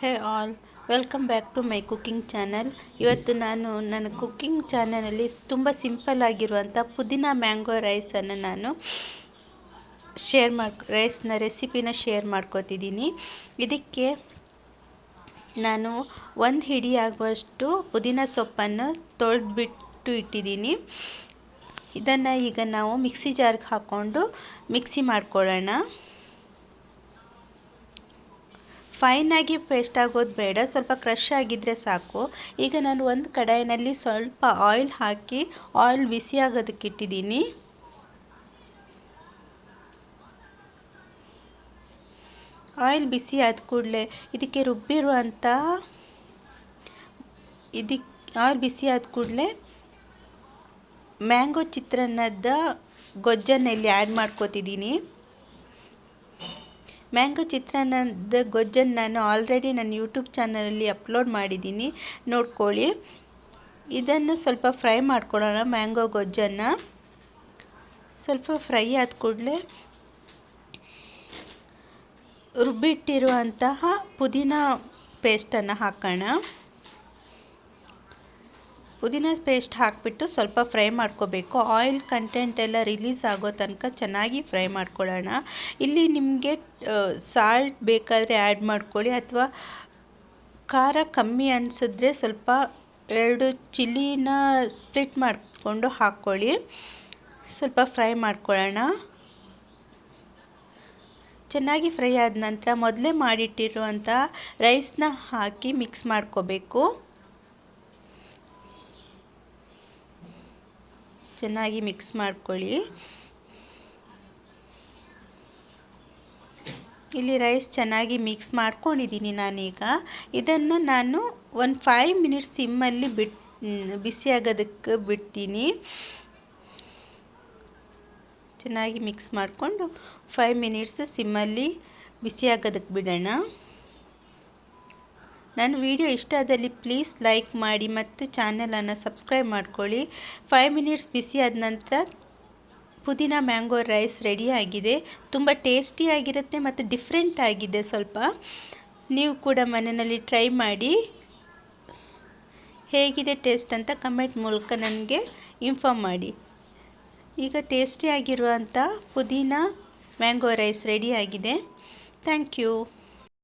Hey all, welcome back to my cooking channel. ಇವತ್ತು ನಾನು ನನ್ನ ಕುಕ್ಕಿಂಗ್ ಚಾನಲಲ್ಲಿ ತುಂಬ ಸಿಂಪಲ್ ಆಗಿರುವಂಥ ಪುದೀನ ಮ್ಯಾಂಗೋ ರೈಸನ್ನು ನಾನು ರೆಸಿಪಿನ ಶೇರ್ ಮಾಡ್ಕೋತಿದ್ದೀನಿ. ಇದಕ್ಕೆ ನಾನು 1 ಹಿಡಿ ಆಗುವಷ್ಟು ಪುದೀನ ಸೊಪ್ಪನ್ನು ತೊಳೆದ್ಬಿಟ್ಟು ಇಟ್ಟಿದ್ದೀನಿ. ಇದನ್ನು ಈಗ ನಾವು ಮಿಕ್ಸಿ ಜಾರ್ಗೆ ಹಾಕ್ಕೊಂಡು ಮಿಕ್ಸಿ ಮಾಡ್ಕೊಳ್ಳೋಣ. ಫೈನಾಗಿ ಪೇಸ್ಟ್ ಆಗೋದು ಬೇಡ, ಸ್ವಲ್ಪ ಕ್ರಷ್ ಆಗಿದ್ದರೆ ಸಾಕು. ಈಗ ನಾನು ಒಂದು ಕಡಾಯಿನಲ್ಲಿ ಸ್ವಲ್ಪ ಆಯಿಲ್ ಹಾಕಿ ಆಯಿಲ್ ಬಿಸಿ ಆಗೋದಕ್ಕೆ ಇಟ್ಟಿದ್ದೀನಿ. ಆಯಿಲ್ ಬಿಸಿ ಆದ ಕೂಡಲೇ ಆಯಿಲ್ ಬಿಸಿ ಆದ ಕೂಡಲೇ ಮ್ಯಾಂಗೋ ಚಿತ್ರಾನ್ನದ ಗೊಜ್ಜನ್ನು ಇಲ್ಲಿ ಆ್ಯಡ್ ಮಾಡ್ಕೋತಿದ್ದೀನಿ. ಮ್ಯಾಂಗೋ ಚಿತ್ರಾನ್ನದ ಗೊಜ್ಜನ್ನು ನಾನು ಆಲ್ರೆಡಿ ನನ್ನ ಯೂಟ್ಯೂಬ್ ಚಾನಲಲ್ಲಿ ಅಪ್ಲೋಡ್ ಮಾಡಿದ್ದೀನಿ, ನೋಡ್ಕೊಳ್ಳಿ. ಇದನ್ನು ಸ್ವಲ್ಪ ಫ್ರೈ ಮಾಡ್ಕೊಳ್ಳೋಣ. ಮ್ಯಾಂಗೋ ಗೊಜ್ಜನ್ನು ಸ್ವಲ್ಪ ಫ್ರೈ ಆದ ಕೂಡಲೇ ರುಬ್ಬಿಟ್ಟಿರುವಂತಹ ಪುದೀನ ಪೇಸ್ಟನ್ನು ಹಾಕೋಣ. ಪುದೀನ ಪೇಸ್ಟ್ ಹಾಕಿಬಿಟ್ಟು ಸ್ವಲ್ಪ ಫ್ರೈ ಮಾಡ್ಕೋಬೇಕು. ಆಯಿಲ್ ಕಂಟೆಂಟ್ ಎಲ್ಲ ರಿಲೀಸ್ ಆಗೋ ತನಕ ಚೆನ್ನಾಗಿ ಫ್ರೈ ಮಾಡ್ಕೊಳ್ಳೋಣ. ಇಲ್ಲಿ ನಿಮಗೆ ಸಾಲ್ಟ್ ಬೇಕಾದರೆ ಆ್ಯಡ್ ಮಾಡ್ಕೊಳ್ಳಿ, ಅಥವಾ ಖಾರ ಕಮ್ಮಿ ಅನಿಸಿದ್ರೆ ಸ್ವಲ್ಪ 2 ಚಿಲ್ಲಿನ ಸ್ಪ್ಲಿಟ್ ಮಾಡಿಕೊಂಡು ಹಾಕ್ಕೊಳ್ಳಿ. ಸ್ವಲ್ಪ ಫ್ರೈ ಮಾಡ್ಕೊಳ್ಳೋಣ. ಚೆನ್ನಾಗಿ ಫ್ರೈ ಆದ ನಂತರ ಮೊದಲೇ ಮಾಡಿಟ್ಟಿರುವಂಥ ರೈಸ್ನ ಹಾಕಿ ಮಿಕ್ಸ್ ಮಾಡ್ಕೋಬೇಕು. ಚೆನ್ನಾಗಿ ಮಿಕ್ಸ್ ಮಾಡ್ಕೊಳ್ಳಿ. ಇಲ್ಲಿ ರೈಸ್ ಚೆನ್ನಾಗಿ ಮಿಕ್ಸ್ ಮಾಡ್ಕೊಂಡಿದ್ದೀನಿ ನಾನೀಗ. ಇದನ್ನು ನಾನು ಒಂದು 5 ಮಿನಿಟ್ಸ್ ಸಿಮ್ಮಲ್ಲಿ ಬಿಸಿ ಆಗೋದಕ್ಕೆ ಬಿಡ್ತೀನಿ. ಚೆನ್ನಾಗಿ ಮಿಕ್ಸ್ ಮಾಡಿಕೊಂಡು 5 ಮಿನಿಟ್ಸ್ ಸಿಮ್ಮಲ್ಲಿ ಬಿಸಿ ಆಗೋದಕ್ಕೆ ಬಿಡೋಣ. ನನ್ನ ವಿಡಿಯೋ ಇಷ್ಟ ಆದಲ್ಲಿ ಪ್ಲೀಸ್ ಲೈಕ್ ಮಾಡಿ ಮತ್ತು ಚಾನಲನ್ನು ಸಬ್ಸ್ಕ್ರೈಬ್ ಮಾಡ್ಕೊಳ್ಳಿ. 5 ಮಿನಿಟ್ಸ್ ಬಿಸಿ ಆದ ನಂತರ ಪುದೀನ ಮ್ಯಾಂಗೋ ರೈಸ್ ರೆಡಿಯಾಗಿದೆ. ತುಂಬ ಟೇಸ್ಟಿಯಾಗಿರುತ್ತೆ ಮತ್ತು ಡಿಫ್ರೆಂಟ್ ಆಗಿದೆ. ಸ್ವಲ್ಪ ನೀವು ಕೂಡ ಮನೆಯಲ್ಲಿ ಟ್ರೈ ಮಾಡಿ ಹೇಗಿದೆ ಟೇಸ್ಟ್ ಅಂತ ಕಮೆಂಟ್ ಮೂಲಕ ನನಗೆ ಇನ್ಫಾರ್ಮ್ ಮಾಡಿ. ಈಗ ಟೇಸ್ಟಿಯಾಗಿರುವಂಥ ಪುದೀನ ಮ್ಯಾಂಗೋ ರೈಸ್ ರೆಡಿಯಾಗಿದೆ. Thank you.